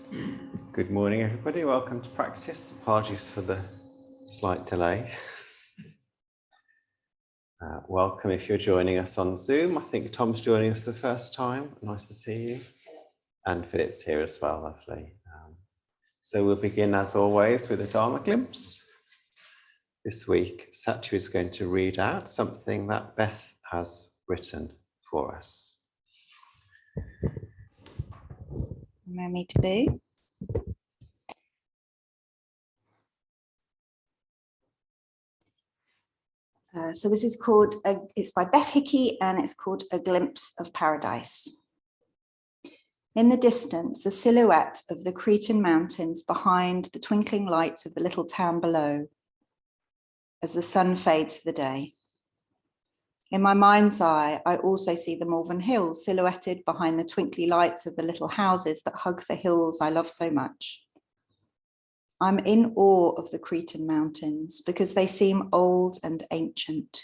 Good morning, everybody. Welcome to practice. Apologies for the slight delay. Welcome if you're joining us on Zoom. I think Tom's joining us the first time. Nice to see you. And Philip's here as well, lovely. So we'll begin as always with a Dharma glimpse. This week, Satya is going to read out something that Beth has written for us. Allow me to be. So this is called, it's by Beth Hickey and it's called A Glimpse of Paradise. In the distance, a silhouette of the Cretan mountains behind the twinkling lights of the little town below as the sun fades for the day. In my mind's eye, I also see the Malvern Hills silhouetted behind the twinkly lights of the little houses that hug the hills I love so much. I'm in awe of the Cretan mountains because they seem old and ancient,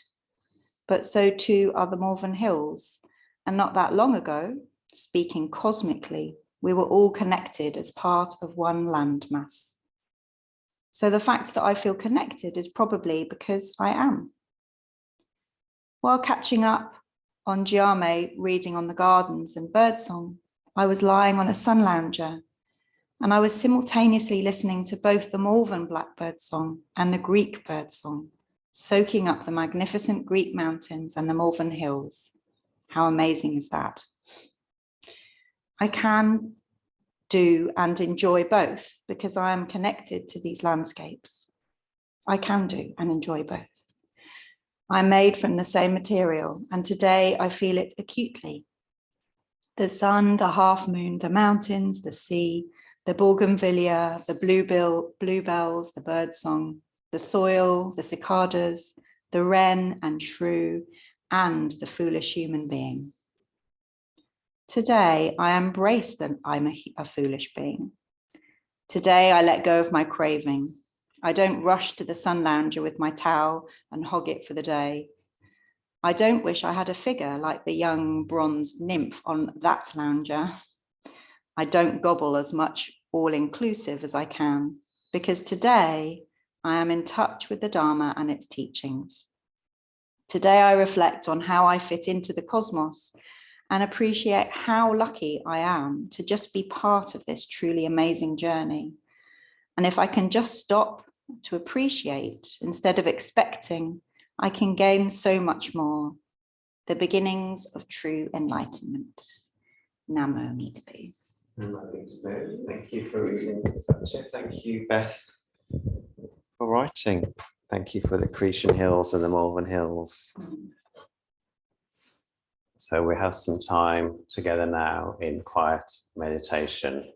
but so too are the Malvern Hills. And not that long ago, speaking cosmically, we were all connected as part of one landmass. So the fact that I feel connected is probably because I am. While catching up on Giame reading on the gardens and birdsong, I was lying on a sun lounger and I was simultaneously listening to both the Malvern blackbird song and the Greek bird song, soaking up the magnificent Greek mountains and the Malvern Hills. How amazing is that? I can do and enjoy both because I am connected to these landscapes. I can do and enjoy both. I'm made from the same material, and today I feel it acutely. The sun, the half moon, the mountains, the sea, the bougainvillea, the bluebells, the birdsong, the soil, the cicadas, the wren and shrew, and the foolish human being. Today, I embrace that I'm a foolish being. Today, I let go of my craving. I don't rush to the sun lounger with my towel and hog it for the day. I don't wish I had a figure like the young bronzed nymph on that lounger. I don't gobble as much all-inclusive as I can, because today I am in touch with the Dharma and its teachings. Today I reflect on how I fit into the cosmos and appreciate how lucky I am to just be part of this truly amazing journey. And if I can just stop to appreciate instead of expecting, I can gain so much more. The beginnings of true enlightenment. Namo Nidhi. Thank you for reading, Satya. Thank you, Beth, for writing. Thank you for the Cretan Hills and the Malvern Hills. So we have some time together now in quiet meditation.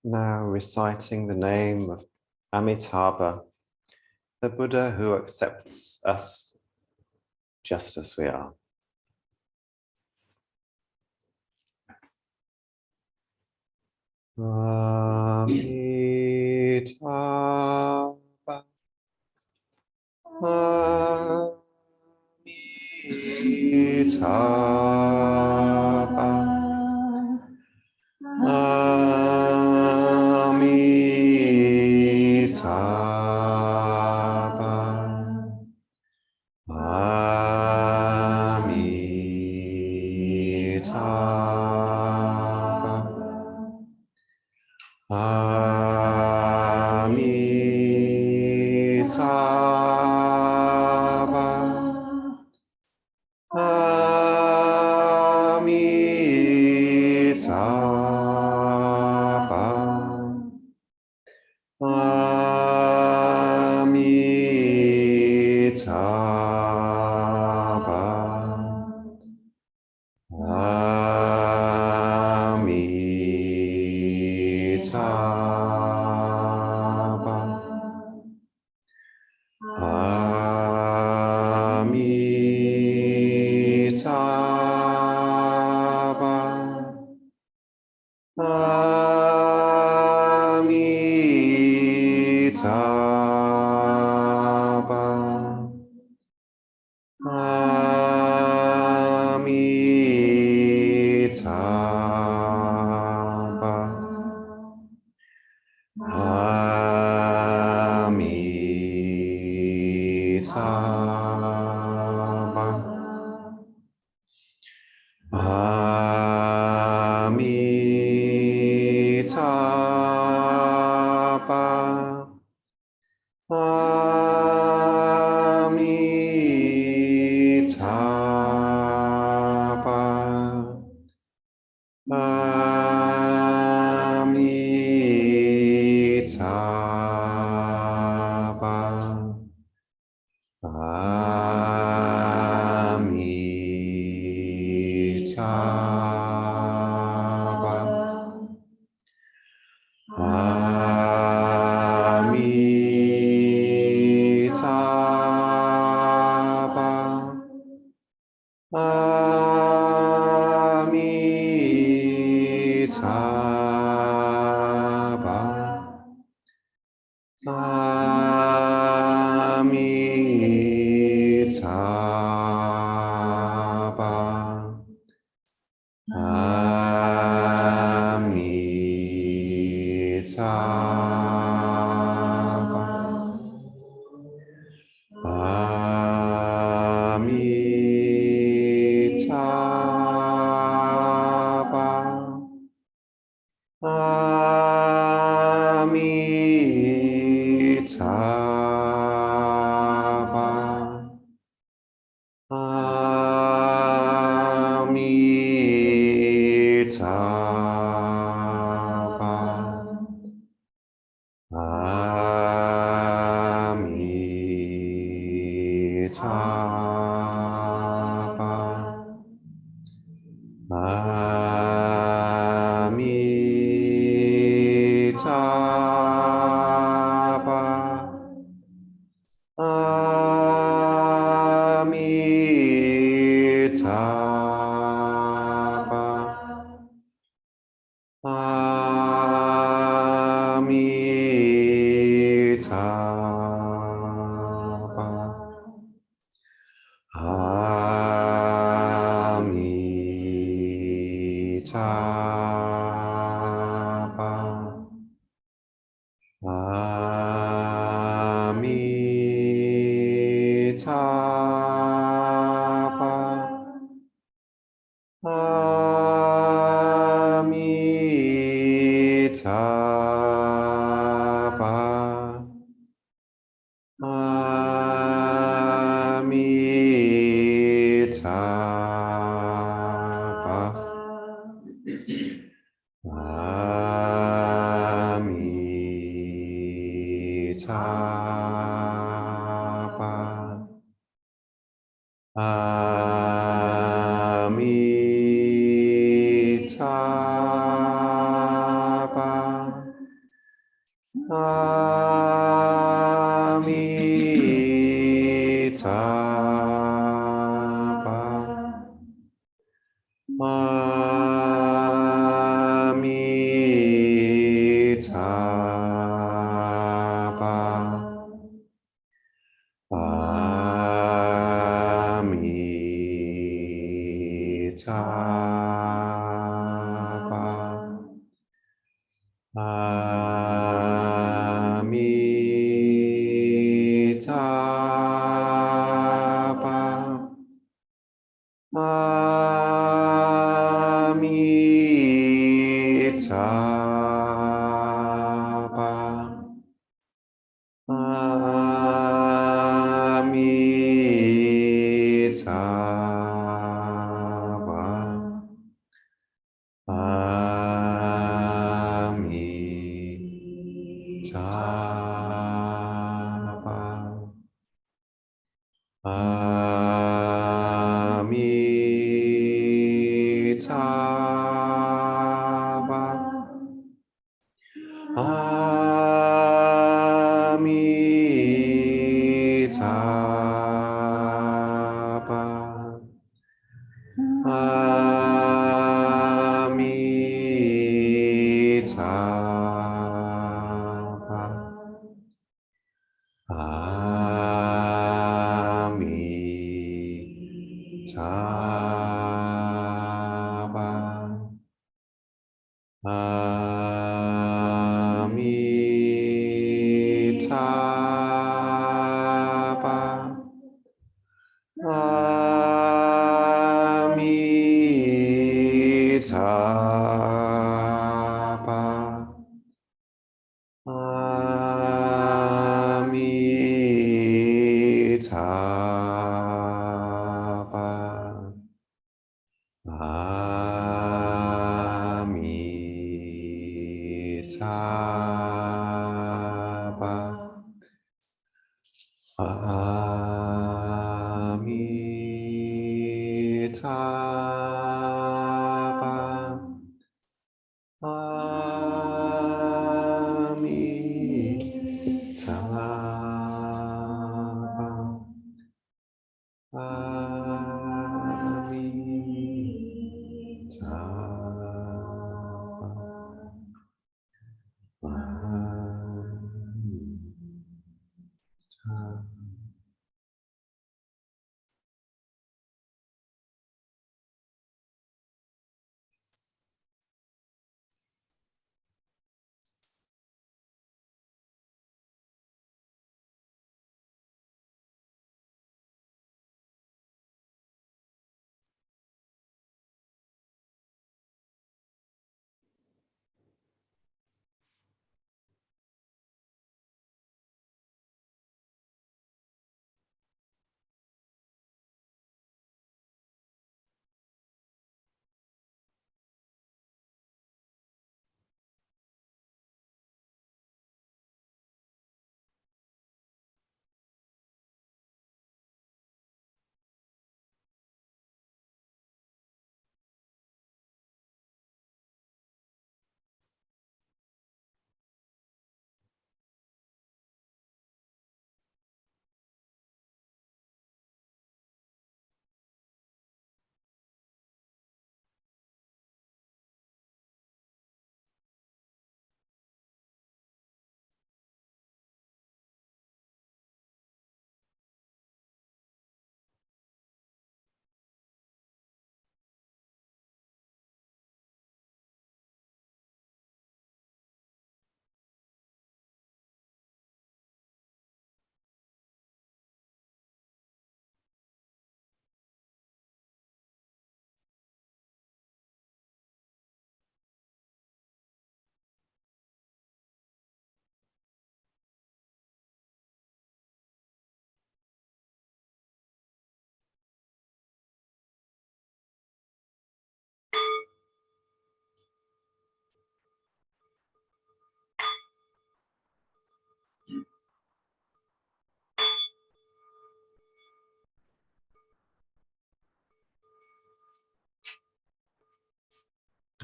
Now reciting the name of Amitabha, the Buddha who accepts us just as we are. Amitabha, Amitabha, Amitabha,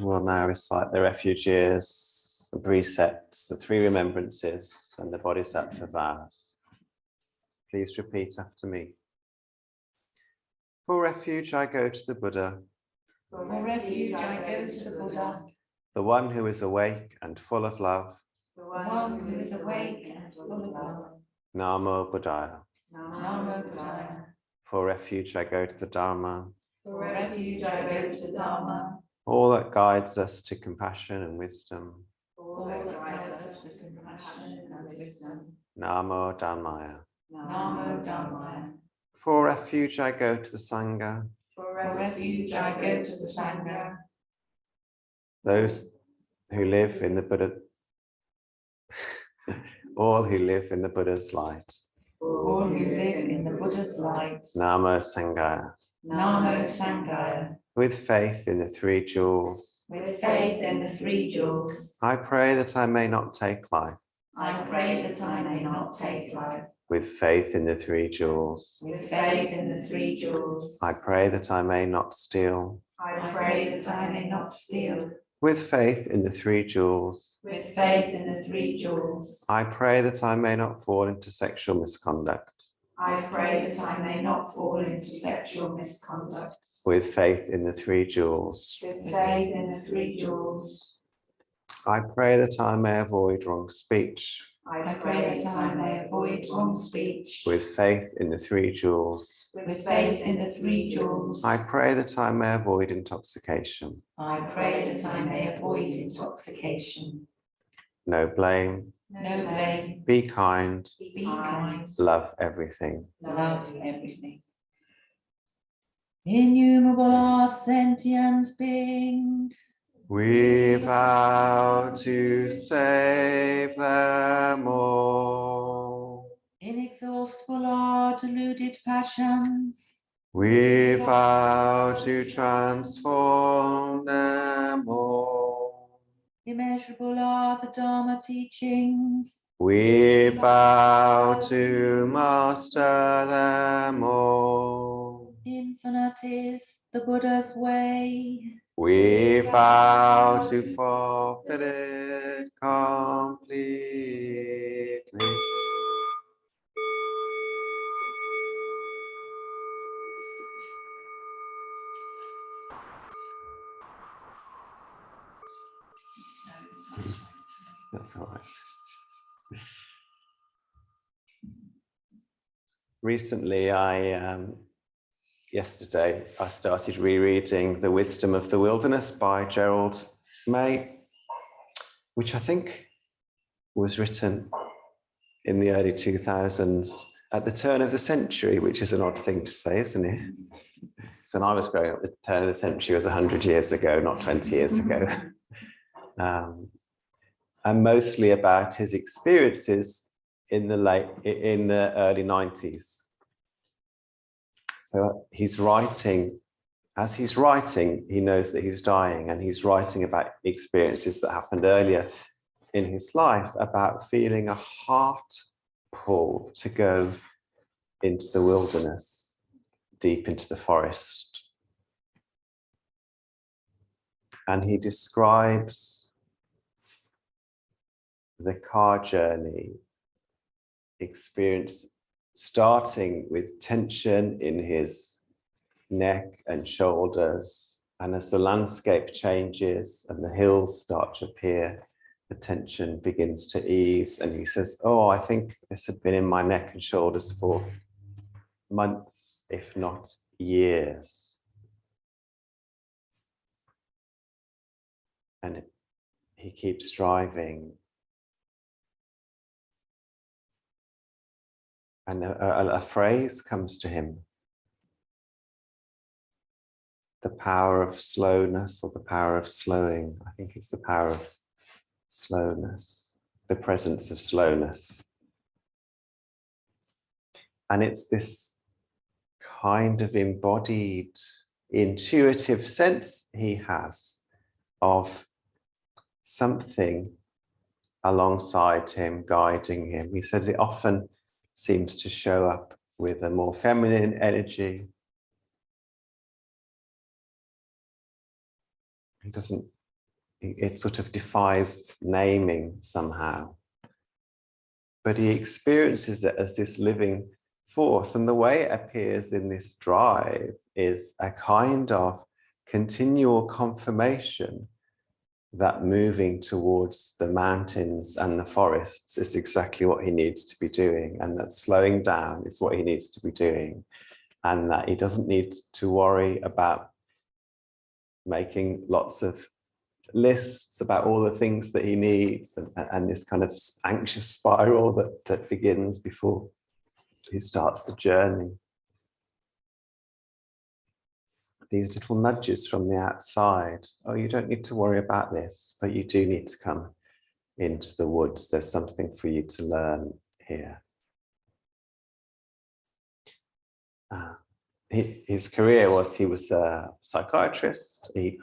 We'll now recite the refuges, the precepts, the three remembrances, and the bodhisattva vows. Please repeat after me. For refuge, I go to the Buddha. For refuge I go to the Buddha, the one who is awake and full of love. the one who is awake and full of love. Namo Buddhaya. Namo Buddhaya. For refuge I go to the Dharma, For refuge I go to the Dharma, all that guides us to compassion and wisdom. all that guides us to compassion and wisdom. Namo Dhammaya. Namo Dhammaya. For refuge I go to the Sangha, For refuge I go to the Sangha, those who live in the Buddha, all who live in the Buddha's light. all who live in the Buddha's light. Namo Sanghaya. Namo Sanghaya. With faith in the three jewels, With faith in the three jewels, I pray that I may not take life. I pray that I may not take life. With faith in the three jewels, With faith in the three jewels, I pray that I may not steal. I pray that I may not steal. With faith in the three jewels, With faith in the three jewels, I pray that I may not fall into sexual misconduct. I pray that I may not fall into sexual misconduct. With faith in the three jewels, With faith in the three jewels, I pray that I may avoid wrong speech. I pray that I may avoid wrong speech. With faith in the three jewels, With faith in the three jewels, I pray that I may avoid intoxication. I pray that I may avoid intoxication. No blame, No blame, be kind, be kind, love everything. love everything. Innumerable are sentient beings. We vow to save them all. Inexhaustible are deluded passions. We vow to transform them all. Immeasurable are the Dharma teachings. We vow to master them all. Infinite is the Buddha's way. We vow to fulfill it completely. That's all right. Recently, yesterday, I started rereading The Wisdom of the Wilderness by Gerald May, which I think was written in the early 2000s at the turn of the century, which is an odd thing to say, isn't it? So when I was growing up, the turn of the century was 100 years ago, not 20 years ago. And mostly about his experiences in the early 90s. So he's writing, as he's writing, he knows that he's dying, and he's writing about experiences that happened earlier in his life, about feeling a heart pull to go into the wilderness, deep into the forest. And he describes the car journey experience starting with tension in his neck and shoulders, and as the landscape changes and the hills start to appear, the tension begins to ease, and he says, oh, I think this had been in my neck and shoulders for months, if not years. And he keeps striving. And a phrase comes to him. The power of slowness, or the power of slowing. I think it's the power of slowness, the presence of slowness. And it's this kind of embodied, intuitive sense he has of something alongside him, guiding him. He says it often seems to show up with a more feminine energy. It sort of defies naming somehow. But he experiences it as this living force, and the way it appears in this drive is a kind of continual confirmation that moving towards the mountains and the forests is exactly what he needs to be doing, and that slowing down is what he needs to be doing, and that he doesn't need to worry about making lots of lists about all the things that he needs, and this kind of anxious spiral that begins before he starts the journey. These little nudges from the outside. Oh, you don't need to worry about this, but you do need to come into the woods. There's something for you to learn here. His career was, he was a psychiatrist. He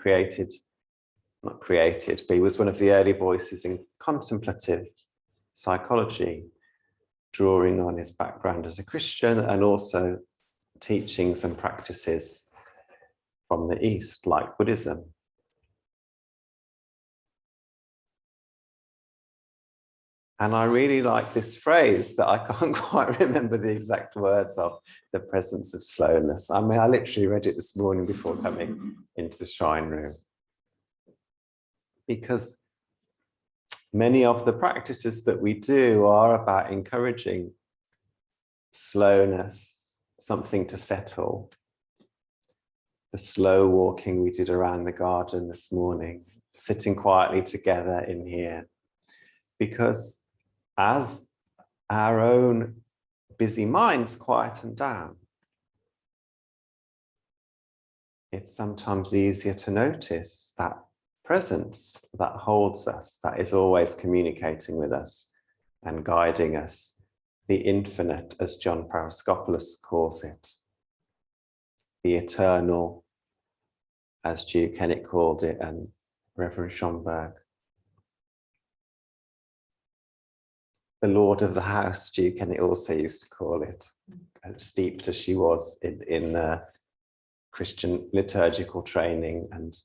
not created, but he was one of the early voices in contemplative psychology, drawing on his background as a Christian and also teachings and practices from the East, like Buddhism. And I really like this phrase that I can't quite remember the exact words of, the presence of slowness. I mean, I literally read it this morning before coming into the shrine room. Because many of the practices that we do are about encouraging slowness, something to settle. The slow walking we did around the garden this morning, sitting quietly together in here. Because as our own busy minds quieten down, it's sometimes easier to notice that presence that holds us, that is always communicating with us and guiding us, the infinite, as John Paraskopoulos calls it, the eternal, as Duke Kennet called it, and Reverend Schomburg. The Lord of the House, Duke Kennet also used to call it, steeped as she was in Christian liturgical training. And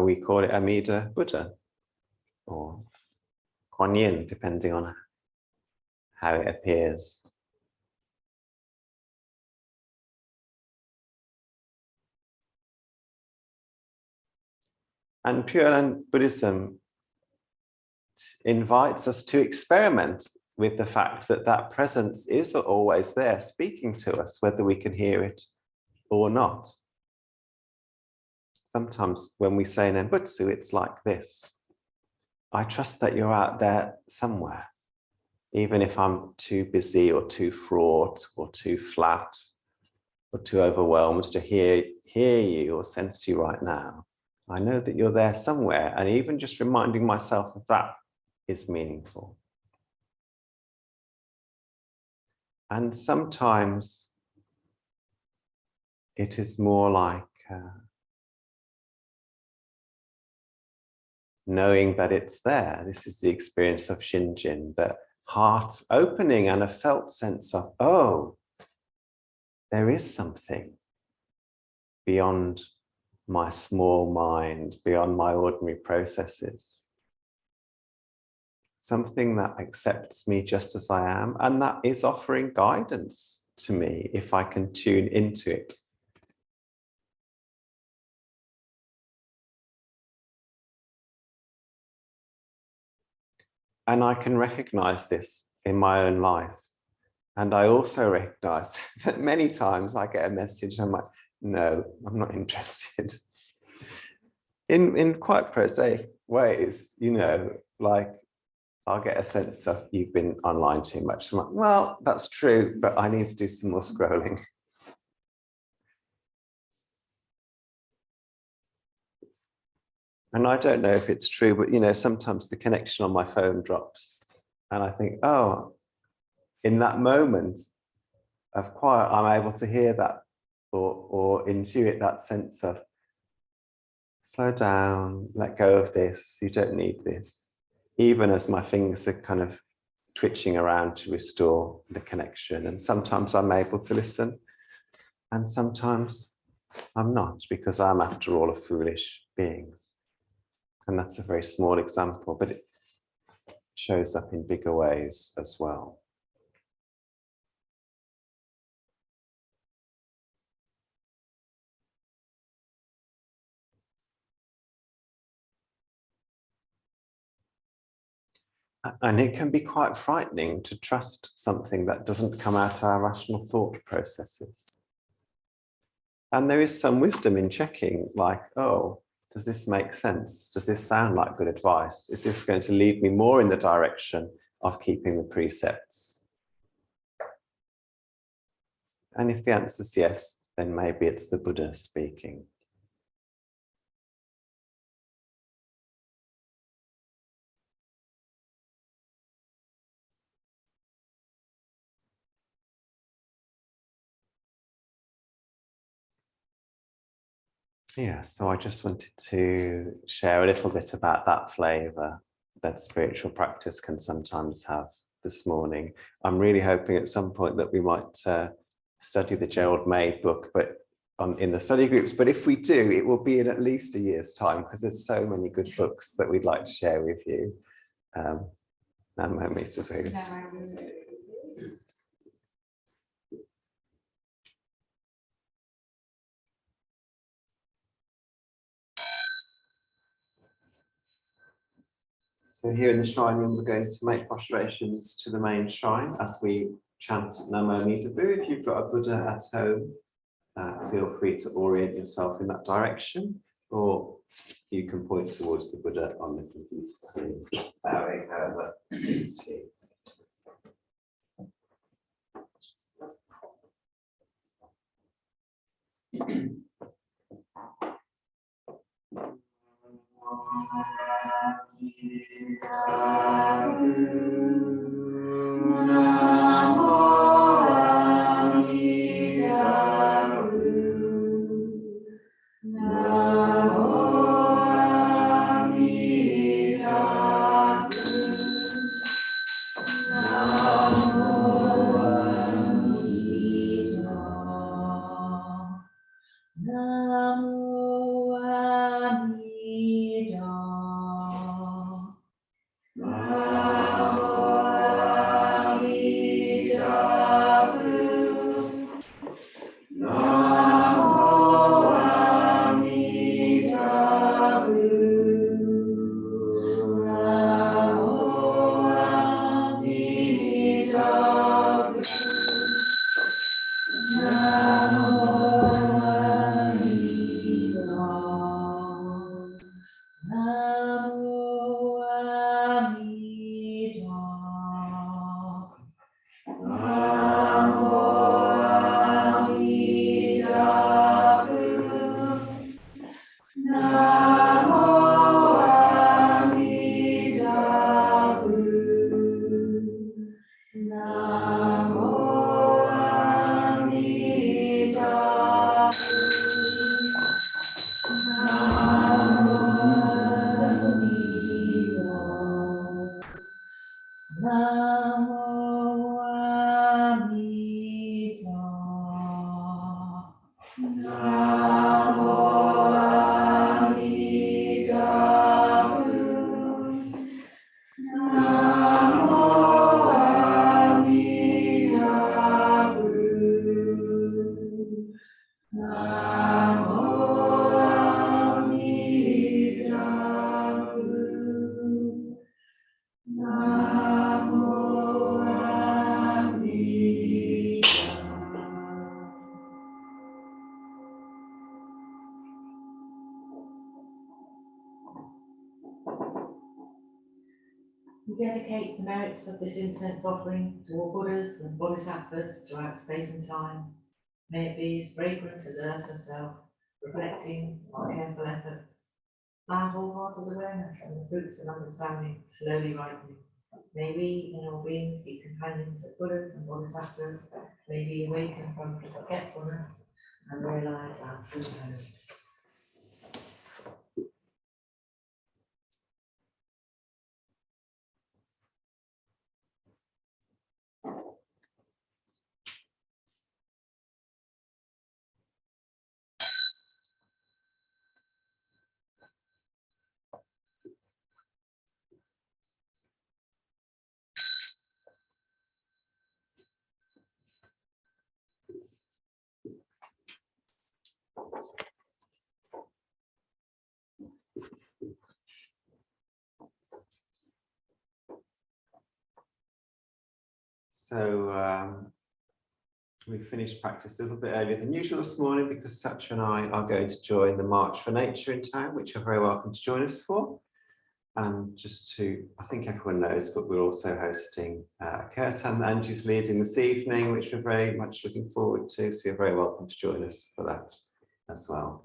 we call it Amida Buddha or Kuan Yin, depending on how it appears. And Pure Land Buddhism invites us to experiment with the fact that that presence is always there, speaking to us, whether we can hear it or not. Sometimes when we say Nembutsu, it's like this. I trust that you're out there somewhere, even if I'm too busy or too fraught or too flat or too overwhelmed to hear you or sense you right now. I know that you're there somewhere, and even just reminding myself of that is meaningful. And sometimes it is more like knowing that it's there. This is the experience of Shinjin, the heart opening and a felt sense of, oh, there is something beyond my small mind, beyond my ordinary processes. Something that accepts me just as I am, and that is offering guidance to me if I can tune into it. And I can recognize this in my own life. And I also recognize that many times I get a message, I'm like, no, I'm not interested. In quite prosaic ways, you know, like I'll get a sense of you've been online too much. I'm like, well, that's true, but I need to do some more scrolling. And I don't know if it's true, but you know, sometimes the connection on my phone drops and I think, oh, in that moment of quiet, I'm able to hear that or intuit that sense of slow down, let go of this, you don't need this. Even as my fingers are kind of twitching around to restore the connection. And sometimes I'm able to listen and sometimes I'm not, because I'm, after all, a foolish being. And that's a very small example, but it shows up in bigger ways as well. And it can be quite frightening to trust something that doesn't come out of our rational thought processes. And there is some wisdom in checking, like, oh, does this make sense? Does this sound like good advice? Is this going to lead me more in the direction of keeping the precepts? And if the answer is yes, then maybe it's the Buddha speaking. Yeah, so I just wanted to share a little bit about that flavour that spiritual practice can sometimes have this morning. I'm really hoping at some point that we might study the Gerald May book, but in the study groups. But if we do, it will be in at least a year's time, because there's so many good books that we'd like to share with you. Namo me to food. So here in the shrine room, we're going to make prostrations to the main shrine as we chant Namo me to food. If you've got a Buddha at home, feel free to orient yourself in that direction, or you can point towards the Buddha on the computer screen, bowing however suits you. We dedicate the merits of this incense offering to all Buddhas and Bodhisattvas throughout space and time. May it be as fragrant as earth herself, reflecting our careful efforts. Our wholehearted awareness and the fruits of understanding slowly ripening. May we and all beings be companions of Buddhas and Bodhisattvas, may we awaken from forgetfulness and realize our true home. We finished practice a little bit earlier than usual this morning because Satya and I are going to join the March for Nature in town, which you're very welcome to join us for. And just to, I think everyone knows, but we're also hosting Kirtan that Angie's leading this evening, which we're very much looking forward to. So you're very welcome to join us for that as well.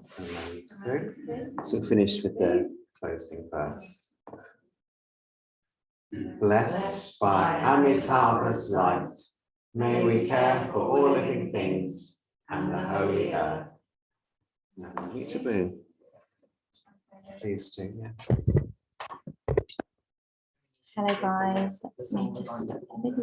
So we'll finish with the closing verse. Blessed by Amitabha's light, may we care for all living things and the holy earth. Please do, yeah. Hello guys, let me just stop the video.